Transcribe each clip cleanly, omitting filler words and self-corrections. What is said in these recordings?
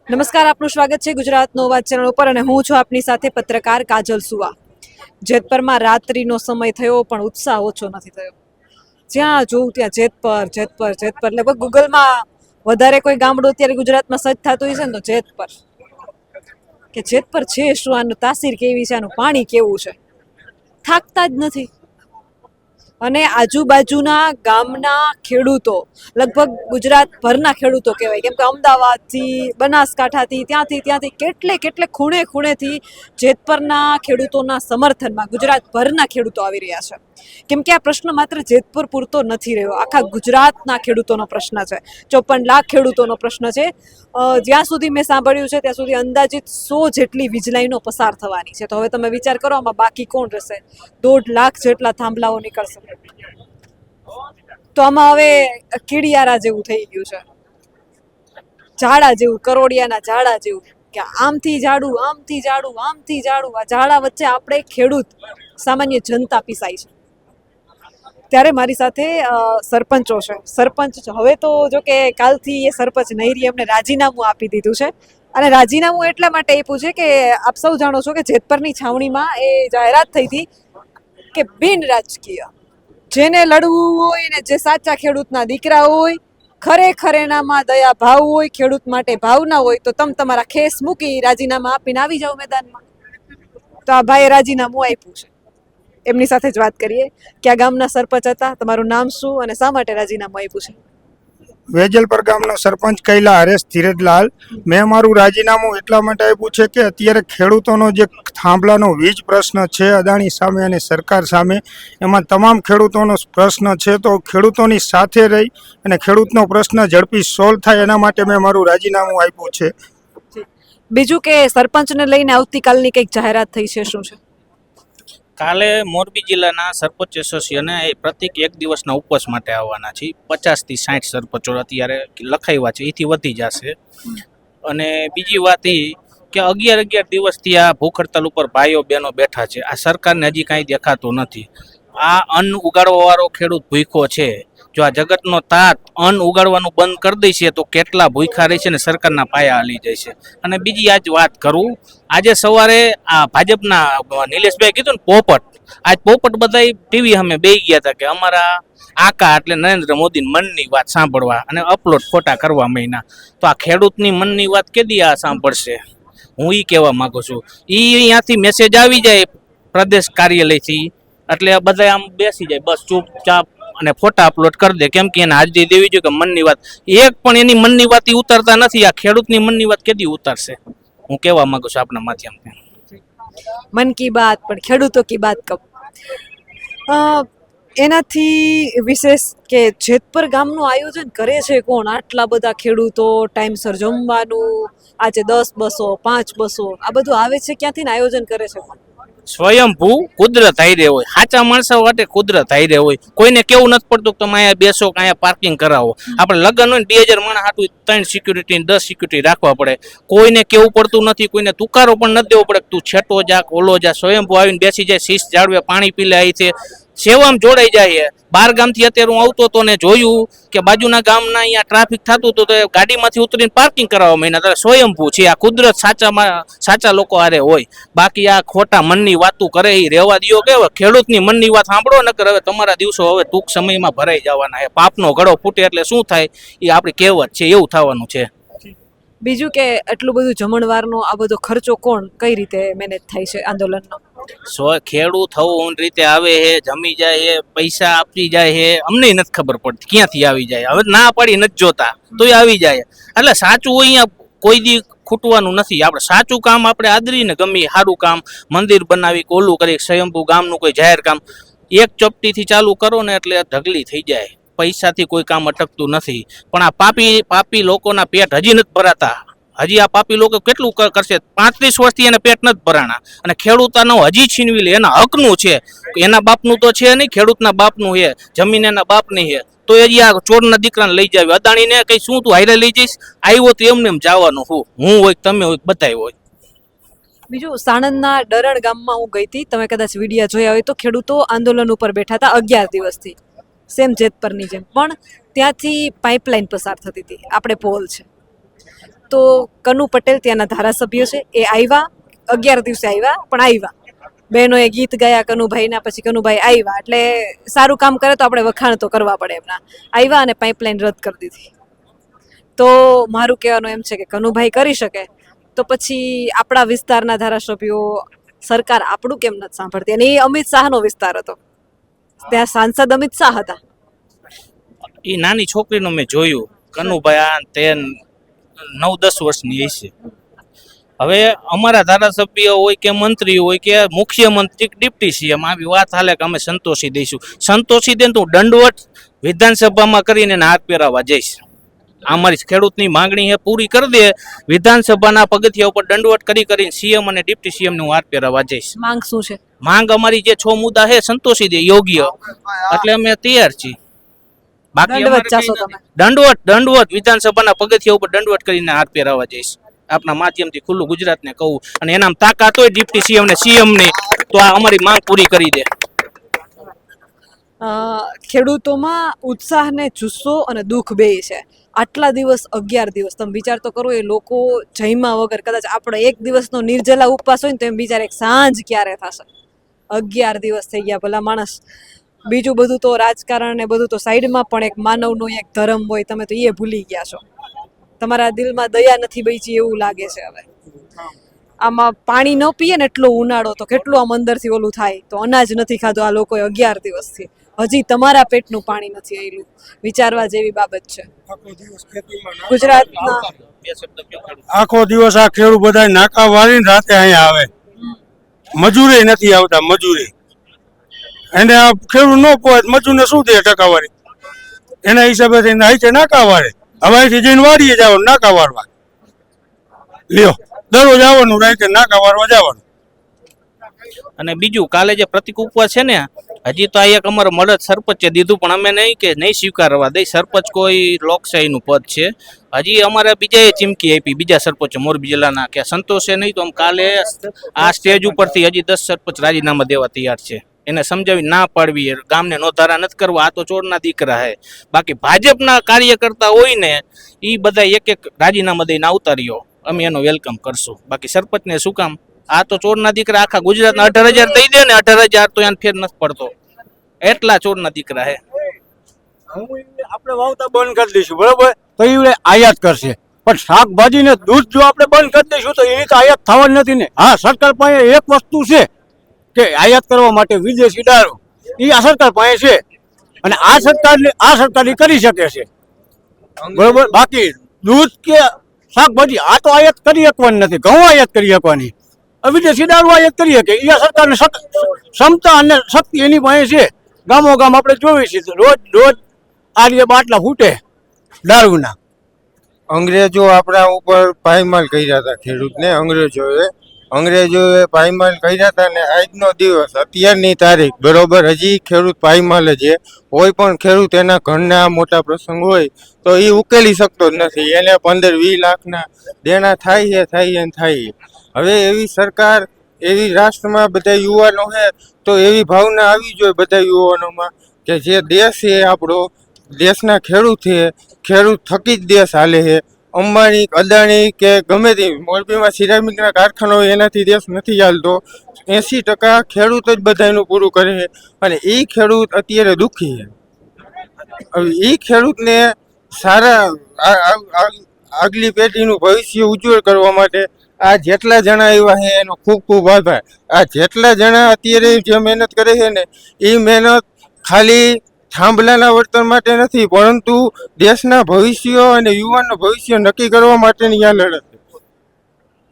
નમસ્કાર, આપનું સ્વાગત છે ગુજરાતનો અવાજ ચેનલ ઉપર અને હું છું આપની સાથે પત્રકાર કાજલ સુવા। જેતપરમાં રાત્રિનો સમય થયો પણ ઉત્સાહ ઓછો નથી થયો। જ્યાં જોઉં ત્યાં જેતપર જેતપર જેતપર, લગભગ ગૂગલમાં વધારે કોઈ ગામડું અત્યારે ગુજરાતમાં સર્ચ થતું હશે ને તો જેતપર, કે જેતપર છે શું, આનું તાસીર કેવી છે, આનું પાણી કેવું છે, થાકતા જ નથી। અને આજુબાજુના ગામના ખેડૂતો, લગભગ ગુજરાતભરના ખેડૂતો કહેવાય, કેમ કે અમદાવાદથી, બનાસકાંઠાથી, ત્યાંથી કેટલે ખૂણે ખૂણેથી જેતપરના ખેડૂતોના સમર્થનમાં ગુજરાતભરના ખેડૂતો આવી રહ્યા છે। કેમ કે આ પ્રશ્ન માત્ર જેતપુર પૂરતો નથી રહ્યો, આખા ગુજરાતના ખેડૂતોનો પ્રશ્ન છે। 54 લાખ ખેડૂતોનો પ્રશ્ન છે। જ્યાં સુધી મેં સાંભળ્યું છે ત્યાં સુધી અંદાજિત 100 જેટલી વીજ લાઈનો પસાર થવાની છે। તો હવે તમે વિચાર કરો, આમાં બાકી કોણ રહેશે? 1.5 લાખ જેટલા થાંભલાઓ નીકળશે। તો આમાં હવે કીડિયારા જેવું થઈ ગયું છે, ઝાડા જેવું, કરોડિયાના ઝાડા જેવું, કે આમથી ઝાડું, આમથી ઝાડું, આમથી ઝાડું। આ ઝાડા વચ્ચે આપણે ખેડૂત, સામાન્ય જનતા પીસાય છે। ત્યારે મારી સાથે સરપંચો છે, સરપંચ હવે તો જો કે કાલથી એ સરપંચ નહીં રહી, એમને રાજીનામું આપી દીધું છે। અને રાજીનામું એટલા માટે આપ્યું છે કે આપ સૌ જાણો છો કે જેતપરની છાવણીમાં એ જાહેરાત થઈ હતી કે બિન રાજકીય, જેને લડવું હોય ને, જે સાચા ખેડૂતના દીકરા હોય, ખરેખર એનામાં દયા ભાવ હોય, ખેડૂત માટે ભાવના હોય, તો તમે તમારા ખેસ મૂકી રાજીનામા આપીને આવી જાઓ મેદાનમાં। તો આ ભાઈએ રાજીનામું આપ્યું છે। એમની સાથે જ વાત કરીએ। કયા ગામના સરપંચ હતા, તમારું નામ શું અને શા માટે રાજીનામું આપ્યું છે? વેજલપર ગામનો સરપંચ કૈલા હરેશ ધીરજલાલ। મેં મારું રાજીનામું એટલા માટે આપ્યું છે કે અત્યારે ખેડૂતોનો જે થાંભલાનો વીજ પ્રશ્ન છે અદાણી સામે અને સરકાર સામે, એમાં તમામ ખેડૂતોનો પ્રશ્ન છે। તો ખેડૂતોની સાથે રહી અને ખેડૂતનો પ્રશ્ન ઝડપી સોલ્વ થાય એના માટે મેં મારું રાજીનામું આપ્યું છે। બીજું કે સરપંચને લઈને આવતીકાલની કંઈક જાહેરાત થઈ છે, શું છે? કાલે મોરબી જિલ્લાના સરપંચ એસોસિએશને પ્રત્યેક એક દિવસના ઉપવાસ માટે આવવાના છે। 50 થી 60 સરપંચો અત્યારે લખાવ્યા છે, એથી વધી જશે। અને બીજી વાત એ કે 11 દિવસથી આ ભૂખ હડતાલ ઉપર ભાઈઓ બહેનો બેઠા છે। આ સરકારને હજી કાંઈ દેખાતું નથી। આ અન્ન ઉગાડવા વાળો ખેડૂત ભૂખ્યો છે। જો આ જગતનો તાત અન્ન ઉગાડવાનું બંધ કરી દેશે તો કેટલા ભૂખ્યા રહેશે ને સરકારના પાયા હાલી જાય છે। અને બીજી આજ વાત કરું, આજે સવારે આ ભાજપના નિલેશભાઈ કીધું ને પોપટ, આજ પોપટ બધા ટીવી સામે બેસી ગયા હતા કે અમારા આકા એટલે નરેન્દ્ર મોદીની મનની વાત સાંભળવા અને અપલોડ ફોટા કરવા માંડ્યા। તો આ ખેડૂતની મનની વાત કેદી આ સાંભળશે? હું એ કહેવા માંગુ છું, અહીંયાથી મેસેજ આવી જાય પ્રદેશ કાર્યાલયથી, એટલે બધા આમ બેસી જાય, બસ ચૂપચાપ અને ફોટા અપલોડ કરી દે। કેમ કે એને હાજરી દેવી જોઈએ કે મનની વાત, એક પણ એની મનની વાત ઉતારતા નથી। આ ખેડૂતની મનની વાત કેદી ઉતારશે? હું કહેવા માંગુ છું આપના માધ્યમથી। મન કી બાત પણ ખેડૂતો કી બાત કબ। એનાથી વિશેષ કે જેતપર ગામનું આયોજન કરે છે કોણ? આટલા બધા ખેડૂતો, ટાઈમસર જમવાનું, આજે 10 બસો 5 બસો આ બધું આવે છે ક્યાંથી ને આયોજન કરે છે કોણ? સ્વયંભૂ કુદરત હારે હોય, સાચા માણસો માટે કુદરત હારે હોય। કોઈને કેવું નથી પડતું કે તમે અહીંયા બેસો કે અહીંયા પાર્કિંગ કરાવો। આપણે લગ્ન હોય ને 2000 માણસ હાટું 3 સિક્યુરિટી 10 સિક્યુરિટી રાખવા પડે। કોઈને કેવું પડતું નથી, કોઈને તુકારો પણ નથી દેવો પડે તું છેટો જા ઓલો જા। સ્વયંભૂ આવીને બેસી જાય, શીશ જાળવે, પાણી પી લે, આવી છે સેવામાં જોડાઈ જાય। 12 ગામથી અત્યારે હું આવતો હતો ને જોયું કે બાજુના ગામના અહીંયા ટ્રાફિક થતું હતું તો ગાડીમાંથી ઉતરીને પાર્કિંગ કરાવવા માંડ્યા। સ્વયંભૂ છે આ કુદરત, સાચા લોકો હારે હોય। બાકી આ ખોટા મનની વાતું કરે એ રહેવા દો। કે ખેડૂતની મનની વાત સાંભળો, નકર હવે તમારા દિવસો હવે ટૂંક સમયમાં ભરાઈ જવાના છે। પાપનો ઘડો ફૂટે એટલે શું થાય એ આપણી કહેવત છે, એવું થવાનું છે। બીજું કે આટલું બધું જમણવારનો આ બધો ખર્ચો કોણ કઈ રીતે મેનેજ થાય છે આંદોલનનો? ખેડૂત થવું રીતે આવે છે, જમી જાય છે, પૈસા આપી જાય છે, અમને નથી ખબર પડતી ક્યાંથી આવી જાય। હવે ના પાડી નથી જોતા તોય આવી જાય। એટલે સાચું અહીંયા કોઈ દી ખૂટવાનું નથી। આપણે સાચું કામ આપણે આદરીને ગમે સારું કામ, મંદિર બનાવી, ઓલું કરી, સ્વયંભૂ ગામનું કોઈ જાહેર કામ એક ચપટીથી ચાલુ કરો ને એટલે ઢગલી થઈ જાય। પૈસાથી કોઈ કામ અટકતું નથી। પણ આ પાપી લોકોના પેટ હજી નથી ભરાતા। હજી આ પાપી લોકો કેટલું કરશે? 35 વર્ષથી એને પેટ નથી ભરાણા અને ખેડૂતોનો હજી છીનવી લે। એના હકનું છે, એના બાપનું તો છે નહીં, ખેડૂતના બાપનું છે, જમીન એના બાપની છે, તો હજી આ ચોરના દીકરાને લઈ જાવ। અદાણીને કઈ શું તું હારે લઈ જઈશ? આવ્યો તો એમને એમ જવાનું, હું હોય તમે હોય બધા હોય। બીજું, સાણંદના ડરણ ગામમાં હું ગઈ હતી, તમે કદાચ વિડીયો જોયા હોય તો, ખેડૂતો આંદોલન ઉપર બેઠા હતા 11 દિવસથી, સેમ જેતપરની જેમ, પણ ત્યાંથી પાઇપલાઇન પસાર થતી હતી, આપણે પોલ છે। તો કનુ પટેલ ત્યાંના ધારાસભ્ય છે, એ આવ્યા 11 દિવસે આવ્યા, પણ આવ્યા. બહેનોએ ગીત ગાયા કનુભાઈના, પછી કનુભાઈ આવ્યા. એટલે સારું કામ કરે તો આપણે વખાણ તો કરવા પડે એમના. આવ્યા અને પાઇપલાઇન રદ કરી દીધી. તો મારું કહેવાનું એમ છે કે કનુભાઈ કરી શકે તો પછી આપણા વિસ્તારના ધારાસભ્યો, સરકાર આપણું કેમ નથી સાંભળતી? અને એ અમિત શાહનો વિસ્તાર હતો, ત્યાં સાંસદ અમિત શાહ હતા. એ નાની છોકરીનું મેં જોયું, કનુભાઈ આ તે 9-10 વર્ષની હશે. હવે અમારા ધારાસભ્ય હોય કે મંત્રી હોય કે મુખ્યમંત્રી કે ડિપ્ટી સીએમ આવી વાત હાલે કે અમે સંતોષી દઈશું. સંતોષી દે તો દંડવટ વિધાનસભામાં કરીને એને હાથ પહેરાવા જઈશ. અમારી ખેડૂતની માંગણી એ પૂરી કરી દે, વિધાનસભાના પગથિયા ઉપર દંડવટ કરીને સીએમ અને ડિપ્ટી સીએમ નું હાથ પહેરાવા જઈશ. માંગ શું છે? માંગ અમારી જે 6 મુદ્દા છે સંતોષી દે યોગ્ય, એટલે અમે તૈયાર છીએ. બાકી દંડવત ચાસો તમે? દંડવટ વિધાનસભાના પગથિયા ઉપર દંડવટ કરીને હાથ પહેરાવા જઈશ. આપના માધ્યમથી ખુલ્લું ગુજરાતને કહું, અને એનામ તાકાત હોય ડિપ્ટી સીએમ ને સીએમ ની, તો આ અમારી માંગ પૂરી કરી દે. ખેડૂતોમાં ઉત્સાહ ને જુસ્સો અને દુઃખ બેય છે. આટલા દિવસ 11 દિવસ તમે વિચાર તો કરો, એ લોકો જમ્યા વગર, કદાચ આપણે એક દિવસનો નિર્જલા ઉપવાસ હોય ને તો એમ વિચારે સાંજ ક્યારે થશે. 11 દિવસ થઈ ગયા, ભલા માણસ. બીજું બધું તો રાજકારણ ને બધું તો સાઈડમાં, પણ એક માનવનો એક ધર્મ હોય, તમે તો એ ભૂલી ગયા છો. તમારા દિલમાં દયા નથી બચી એવું લાગે છે. હવે આમાં પાણી ન પીએ ને એટલો ઉનાળો, તો કેટલું આમ અંદરથી ઓલું થાય. તો અનાજ નથી ખાધું આ લોકોએ 11 દિવસથી, હજી તમારા પેટનું પાણી નથી આવેલું. વિચારવા જેવી બાબત છે. ગુજરાતના આખો દિવસ આ ખેડૂત બધા નાકા વાળીને રાતે અહીંયા આવે, મજૂરી નથી આવતા. મજૂરી એને આ ખેડૂત ન પોય, મજૂરને શું દે ટકાવારી? એના હિસાબે નાકા વાળે. હવે અહીંથી જઈને વાડીએ જવાનું, નાકા વાળવા લ્યો, દરરોજ આવવાનું રાતે નાકા વાળવા જવાનું. અને બીજું, કાલે જે પ્રતિક ઉપવાસ છે ને, હજી તો આ એક અમારો મળદ સરપંચે દીધું, પણ અમે નહીં સ્વીકારવા દઈ. સરપંચ કોઈ લોકશાહીનું પદ છે. હજી અમારે બીજાએ ચીમકી આપી, બીજા સરપંચો મોરબી જિલ્લાના, કે સંતોષે નહીં તો કાલે આ સ્ટેજ ઉપરથી હજી 10 સરપંચ રાજીનામા દેવા તૈયાર છે. એને સમજાવી ના પાડવી, ગામને નોધારા નથી કરવા. આ તો ચોરના દીકરા હે. બાકી ભાજપના કાર્યકર્તા હોય ને, એ બધા એક રાજીનામા દઈને આવતા રહ્યો, અમે એનો વેલકમ કરશું. બાકી સરપંચને શું કામ? આ તો ચોરના દીકરા આખા ગુજરાતના 18,000 દઈ દે ને, 18,000 તો એને ફેર નથી પડતો. એટલા ચોરના દીકરા હે. આપણે વાવતા બંધ કરી દઈશું, બરોબર, તો એ આયાત કરશે. પણ શાકભાજી ને દૂધ જો આપણે બંધ કરી દઈશું તો એની તો આયાત થવાની નથી ને. હા, સરકાર પાસે એક વસ્તુ છે કે આયાત કરવા માટે વિદેશી દારૂ, એ આ સરકાર પાસે છે, અને આ સરકાર કરી શકે છે, બરોબર. બાકી દૂધ કે શાકભાજી આ તો આયાત કરી શકવાની નથી. ઘઉં આયાત કરી શકવાની, વિદેશી દારૂ આયાત કરી શકે. એ આ સરકારને ક્ષમતા અને શક્તિ એની પાસે છે. ગામો ગામ આપણે જોઈએ છીએ, રોજ આ રીતે બાટલા ફૂટે દારૂના. અંગ્રેજો આપણા ઉપર પાયમાલ કર્યા હતા ખેડૂતને. અંગ્રેજોએ પાયમાલ કર્યા હતા ને આજનો દિવસ, અત્યારની તારીખ, બરોબર, હજી ખેડૂત પાયમાલ છે. કોઈ પણ ખેડૂત એના ઘરના મોટા પ્રસંગ હોય તો એ ઉકેલી શકતો જ નથી. એને 15-20 લાખના દેણા થાય છે. હવે એવી સરકાર, એવી રાષ્ટ્રમાં બધા યુવાનો છે, તો એવી ભાવના આવી જોઈએ બધા યુવાનોમાં કે જે દેશ છે આપણો, દેશના ખેડૂત છે, ખેડૂત થકી જ દેશ હાલે છે. અંબાણી, અદાણી કે ગમે તે મોરબીમાં સિરામિકના કારખાના હોય, એનાથી દેશ નથી ચાલતો. 80% ખેડૂત જ બધાનું પૂરું કરે છે, અને એ ખેડૂત અત્યારે દુઃખી છે. હવે એ ખેડૂતને સારા આગલી પેઢીનું ભવિષ્ય ઉજ્જવળ કરવા માટે આ જેટલા જણા એવા છે એનો ખૂબ ખૂબ આભાર. આ જેટલા જણા અત્યારે જે મહેનત કરે છે ને, એ મહેનત ખાલી થાંભલાના વર્તન માટે નથી, પરંતુ દેશના ભવિષ્ય અને યુવાનનું ભવિષ્ય નક્કી કરવા માટેની આ લડત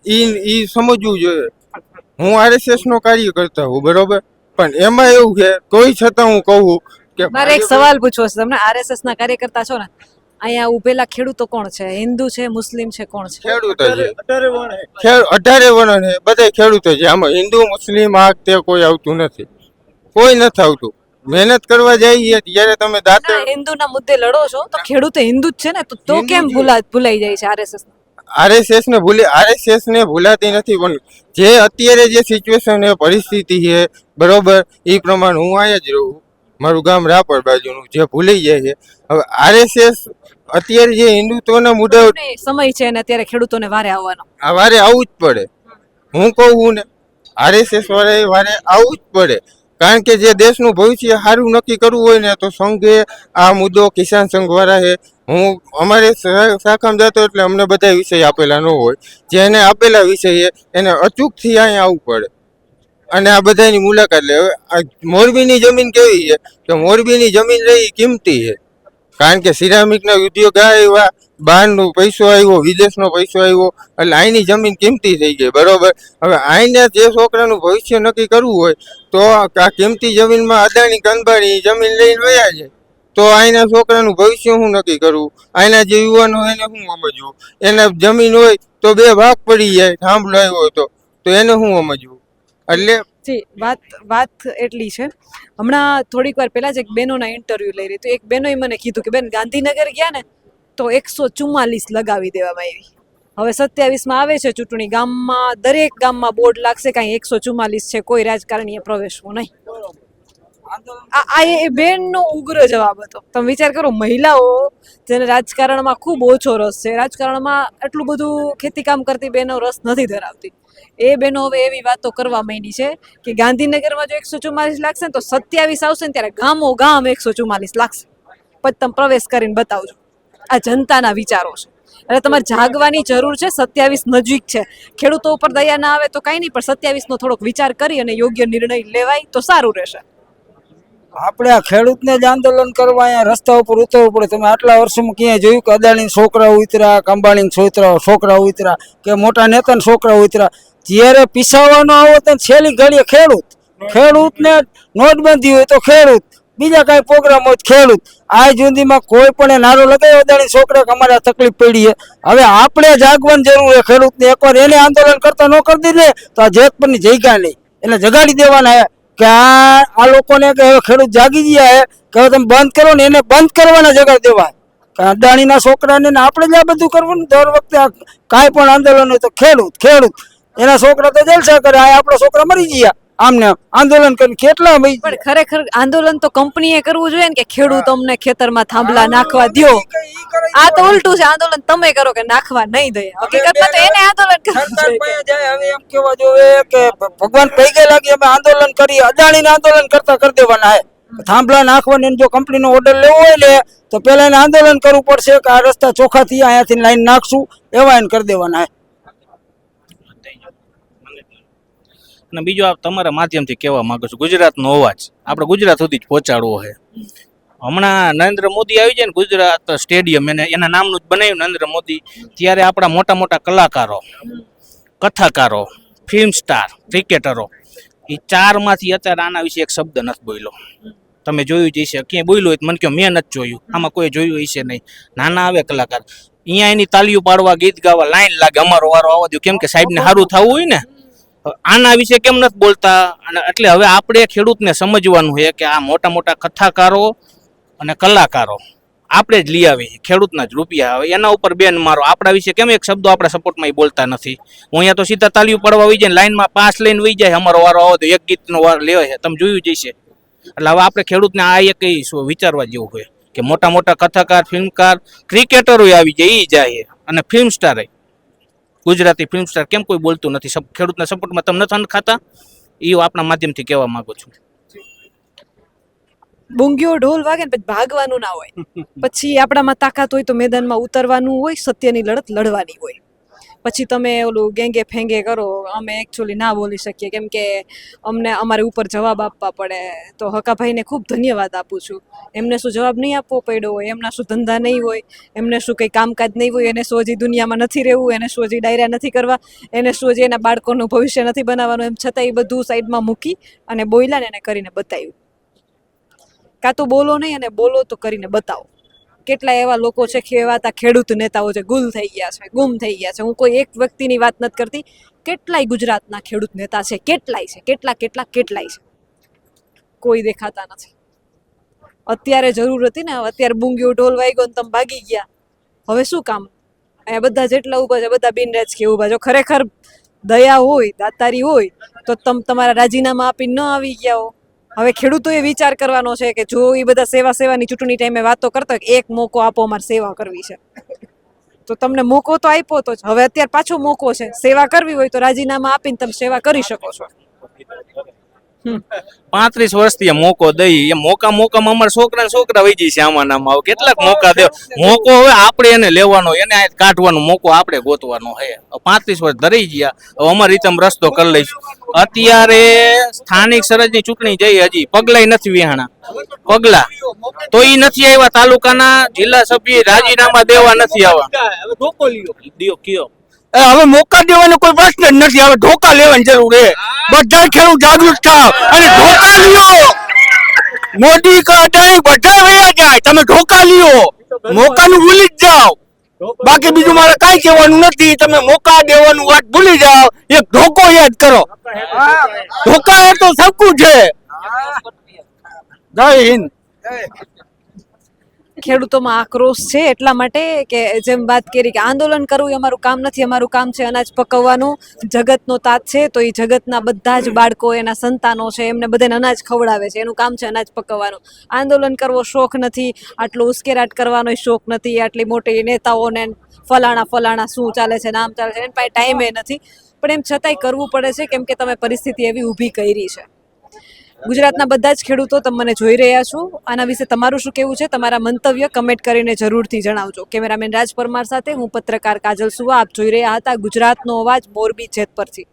છે. એ સમજવું જોઈએ. હું RSS નો કાર્યકર્તા હું, બરોબર, પણ એમાં એવું છે, કોઈ છતાં હું કહું કે મારે એક સવાલ પૂછવો છે તમને. RSS ના કાર્યકર્તા છો ને, અહીંયા ઉભેલા ખેડૂતો કોણ છે? હિન્દુ છે, મુસ્લિમ છે, કોણ છે? ખેડૂત છે. 18 વર્ણ છે, બધા ખેડૂતો છે. આમાં હિન્દુ મુસ્લિમ આ તે કોઈ આવતું નથી, કોઈ નથી આવતું. મહેનત કરવા જઈએ ત્યારે તમે દાંતે હિન્દુના મુદ્દે લડો છો, તો ખેડૂત હિન્દુ જ છે ને, તો કેમ ભૂલાઈ જાય છે RSS? RSS ને ભૂલાતી નથી, પણ જે અત્યારે જે સિચ્યુએશન છે, પરિસ્થિતિ છે, બરોબર, એ પ્રમાણે હું અહીંયા જ રહું. મારું ગામ રાપર બાજુનું, જે ભૂલી જાય છે. હવે આરએસએસ અત્યારે જે હિન્દુત્વના મુદ્દાઓ ને સમય છે અને અત્યારે ખેડૂતોને વારે આવવાનો. આ વારે આવવું જ પડે. હું કહું ને, આરએસએસ વાળાએ વારે આવવું જ પડે. કારણ કે જે દેશનું ભવિષ્ય સારું નક્કી કરવું હોય ને તો સંઘે આ મુદ્દો કિસાન સંઘ વાળા છે. હું અમારે શાખામાં જતો એટલે અમને બધા વિષય આપેલા ન હોય. જે એને આપેલા વિષય છે એને અચૂકથી અહીંયા આવવું પડે અને આ બધાની મુલાકાત લે. હવે આ મોરબીની જમીન કેવી છે કે મોરબીની જમીન રહી કિંમતી છે. કારણ કે સિરામિકના ઉદ્યોગ આવ્યા, બહારનો પૈસો આવ્યો, વિદેશનો પૈસો આવ્યો, એટલે અહીંની જમીન કિંમતી થઈ ગઈ. બરોબર. હવે અહીંને જે છોકરાનું ભવિષ્ય નક્કી કરવું હોય તો આ કિંમતી જમીનમાં અદાણી કંબાણી જમીન લઈને વયા જાય તો અહીંના છોકરાનું ભવિષ્ય શું નક્કી કરવું? અહીંના જે યુવાનો એને શું સમજવું? એને જમીન હોય તો બે ભાગ પડી જાય, થાંભલો આવ્યો તો એને શું સમજવું? એટલે જી વાત એટલી છે. હમણાં થોડીક વાર પહેલા જ એક બેનોના ઇન્ટરવ્યુ લઈ રહી તો એક બેનોએ મને કીધું કે બેન ગાંધીનગર ગયા ને તો 144 લગાવી દેવામાં આવી. હવે 27માં આવે છે ચૂંટણી, ગામમાં દરેક ગામમાં બોર્ડ લાગશે કાંઈ 144 છે, કોઈ રાજકારણીએ પ્રવેશવું નહીં. આ એ બેનનો ઉગ્ર જવાબ હતો. તમે વિચાર કરો, મહિલાઓ જેને રાજકારણમાં ખૂબ ઓછો રસ છે, રાજકારણમાં એટલું બધું ખેતીકામ કરતી બહેનો રસ નથી ધરાવતી, એ બહેનો હવે એવી વાતો કરવા માંડી છે કે ગાંધીનગરમાં જો 144 લાગશે ને તો 27 આવશે ને ત્યારે ગામો ગામ 144 લાગશે, પછી તમે પ્રવેશ કરીને બતાવજો. આ જનતાના વિચારો છે. એટલે તમારે જાગવાની જરૂર છે. 27 નજીક છે. ખેડૂતો ઉપર દયા ના આવે તો કાંઈ નહીં, પણ 27નો થોડોક વિચાર કરી અને યોગ્ય નિર્ણય લેવાય તો સારું રહેશે. આપણે આ ખેડૂતને જ આંદોલન કરવા અહીંયા રસ્તા ઉપર ઉતરવું પડે. તમે આટલા વર્ષોમાં ક્યાંય જોયું કે અદાણી છોકરા ઉતર્યા, અંબાણી છોકરા ઉતર્યા કે મોટા નેતાના છોકરા ઉતર્યા? જ્યારે પીસાવાનો આવો તો છેલ્લી ઘડીએ ખેડૂતને નોટબંધી હોય તો ખેડૂત, બીજા કાંઈ પ્રોગ્રામ હોય ખેડૂત. આ સુધીમાં કોઈ પણ નારો લગાવ્યો અદાણી છોકરા કે અમારે તકલીફ પડી છે. હવે આપણે જાગવાની જરૂર છે ખેડૂતને. એકવાર એને આંદોલન કરતા ન કરી દીધે તો આ જેતપરની જગ્યા નહીં, એને જગાડી દેવાના કે આ લોકોને કે હવે ખેડૂત જાગી ગયા હે કે હવે તમે બંધ કરો ને, એને બંધ કરવાના જગાડી દેવાય. કે અદાણીના છોકરાને આપણે જ આ બધું કરવાનું. દર વખતે કાંઈ પણ આંદોલન હોય તો ખેડૂત એના છોકરા તો જલસા કરે, આ આપણા છોકરા મરી ગયા. આમને આંદોલન કરી કેટલા પણ ખરેખર આંદોલન તો કંપનીએ કરવું જોઈએ ને કે ખેડૂત અમને ખેતરમાં થાંભલા નાખવા દ્યો. આ તો ઉલટું છે, આંદોલન તમે કરો કે નાખવા નહીં દે. હકીકતમાં તો એને આંદોલન કરવું જોઈએ. હવે એમ કેવા જોઈએ કે ભગવાન પૈગે લાગી અમે આંદોલન કરી, અદાણીને આંદોલન કરતા કરી દેવાના હે. થાંભલા નાખવાની જો કંપનીનો ઓર્ડર લેવો હોય ને તો પેલા એને આંદોલન કરવું પડશે કે આ રસ્તા ચોખ્ખાથી અહીંયાથી લાઈન નાખશું, એવા એને કરી દેવાના હે. અને બીજું આ તમારા માધ્યમથી કહેવા માંગુ છું, ગુજરાતનો અવાજ આપણે ગુજરાત સુધી જ પહોંચાડવો છે. હમણાં નરેન્દ્ર મોદી આવી જાય ને ગુજરાત સ્ટેડિયમ, એના નામનું જ બનાવ્યું નરેન્દ્ર મોદી, ત્યારે આપણા મોટા મોટા કલાકારો, કથાકારો, ફિલ્મ સ્ટાર, ક્રિકેટરો, એ ચારમાંથી અત્યારે આના વિશે એક શબ્દ નથી બોલ્યો. તમે જોયું જ હશે, ક્યાંય બોલ્યું હોય તો મને કહો મેં નથી જોયું. આમાં કોઈ જોયું હશે નહીં. નાના આવે કલાકાર, અહીંયા એની તાલીઓ પાડવા, ગીત ગાવા લાઈન લાગે, અમારો વારો આવવા દો, કેમ કે સાહેબને સારું થવું હોય ને. આના વિશે કેમ નથી બોલતા? અને એટલે હવે આપણે ખેડૂતને સમજવાનું છે કે આ મોટા મોટા કથાકારો અને કલાકારો આપણે જ લઈ આવીએ, ખેડૂતના જ રૂપિયા આવે, એના ઉપર બેન મારો. આપણા વિશે કેમ એક શબ્દો આપણા સપોર્ટમાં બોલતા નથી? હું અહીંયા તો સીધા તાલીઓ પડવા વહી જાય, લાઈનમાં પાસ લઈને વહી જાય, અમારો વારો આવો તો એક ગીતનો વાર લેવા છે. તમે જોયું જ હશે. એટલે હવે આપણે ખેડૂતને આ એક વિચારવા જેવું હોય કે મોટા મોટા કથાકાર, ફિલ્મકાર, ક્રિકેટરો આવી જાય, એ જાય, અને film star, Gujarati film star કેમ કોઈ બોલતું નથી? ખેડૂતના સપોર્ટમાં તમે નથી ખાતા? એ આપણા માધ્યમથી કહેવા માંગુ છું. બુંગીઓ ઢોલ વાગે ને પછી ભાગવાનું ના હોય, પછી આપણામાં તાકાત હોય તો મેદાનમાં ઉતરવાનું હોય, સત્યની લડત લડવાની હોય. પછી તમે ઓલું ગેંગે ફેંગે કરો, અમે એકચ્યુઅલી ના બોલી શકીએ કેમ કે અમને અમારે ઉપર જવાબ આપવા પડે. તો હકાભાઈને ખૂબ ધન્યવાદ આપું છું. એમને શું જવાબ નહીં આપવો પડ્યો હોય? એમના શું ધંધા નહીં હોય? એમને શું કંઈ કામકાજ નહીં હોય? એને શું હજી દુનિયામાં નથી રહેવું? એને શું હજી ડાયરા નથી કરવા? એને શું હજી એના બાળકોનું ભવિષ્ય નથી બનાવવાનું? એમ છતાં એ બધું સાઈડમાં મૂકી અને બોલ્યા ને એને કરીને બતાવ્યું. કાં તો બોલો નહીં અને બોલો તો કરીને બતાવો. કેટલા એવા લોકો છે કહેવાતા ખેડૂત નેતાઓ છે, ગુમ થઈ ગયા છે. હું કોઈ એક વ્યક્તિની વાત નથી કરતી, કેટલાય ગુજરાતના ખેડૂત નેતા છે, કેટલાય છે, કોઈ દેખાતા નથી. અત્યારે જરૂર હતી ને, અત્યારે બુંગીઓ ઢોલ વાગ્યો ને તમે ભાગી ગયા, હવે શું કામ? અહીંયા બધા જેટલા ઊભા છે બધા બિનરાજકીય ઊભા. જો ખરેખર દયા હોય, દાતારી હોય તો તમે તમારા રાજીનામા આપી ન આવી ગયા હો. હવે ખેડૂતોએ વિચાર કરવાનો છે કે જો એ બધા સેવાની ચૂંટણી ટાઈમે વાતો કરતા હોય કે એક મોકો આપો અમારે સેવા કરવી છે, તો તમને મોકો તો આપ્યો તો જ. હવે અત્યારે પાછો મોકો છે, સેવા કરવી હોય તો રાજીનામા આપીને તમે સેવા કરી શકો છો. 35 વર્ષથી મોકો દઈ, એ મોકામાં અમારા છોકરા વહી જાય છે. આમાં આમાં કેટલાક મોકા દે, મોકો હવે આપણે એને લેવાનો, એને આ કાઢવાનો મોકો આપણે ગોતવાનો છે. 35 વર્ષ ધરી ગયા, હવે અમારી રીતે અમે રસ્તો કરી લઈશું. અત્યારે સ્થાનિક સ્વરાજની ચૂંટણી જઈ, હજી પગલાય નથી વિહાણા, પગલા તો ઈ નથી આવ્યા. તાલુકાના જિલ્લા સભ્ય રાજીનામા દેવા નથી આવ્યા. કયો હવે મોકા દેવાનો કોઈ પ્રશ્ન જ નથી. હવે ધોકા લેવાની જરૂર છે. બધા ખેડૂત જાગૃત થાવ અને ધોકા લ્યો. મોદી કા અદાણી બધા વયા જાય, તમે ધોકા લ્યો, મોકાનું ભૂલી જ જાઓ. બાકી બીજું મારે કાંઈ કહેવાનું નથી. તમે મોકા દેવાનું વાત ભૂલી જાઓ, એક ધોકો યાદ કરો. ધોકા એ તો સબકું છે. જય હિન્દ. ખેડૂતોમાં આક્રોશ છે એટલા માટે કે જેમ વાત કરી કે આંદોલન કરવું એ અમારું કામ નથી, અમારું કામ છે અનાજ પકવવાનું. જગતનો તાત છે તો એ જગતના બધા જ બાળકો, એના સંતાનો છે, એમને બધાને અનાજ ખવડાવે છે, એનું કામ છે અનાજ પકવવાનું. આંદોલન કરવો શોખ નથી, આટલો ઉશ્કેરાટ કરવાનો શોખ નથી, આટલી મોટી નેતાઓને ફલાણા શું ચાલે છે, નામ ચાલે છે, એની પાસે ટાઈમે નથી. પણ એમ છતાંય કરવું પડે છે કેમ કે તમે પરિસ્થિતિ એવી ઊભી કરી છે. ગુજરાતના બધા જ ખેડૂતો તમે મને જોઈ રહ્યા છો, આના વિશે તમારું શું કહેવું છે? તમારા મંતવ્ય કમેન્ટ કરીને જરૂરથી જણાવજો. કેમેરામેન રાજ પરમાર સાથે હું પત્રકાર કાજલ સુવા. આપ જોઈ રહ્યા હતા ગુજરાતનો અવાજ, મોરબી જેતપરથી.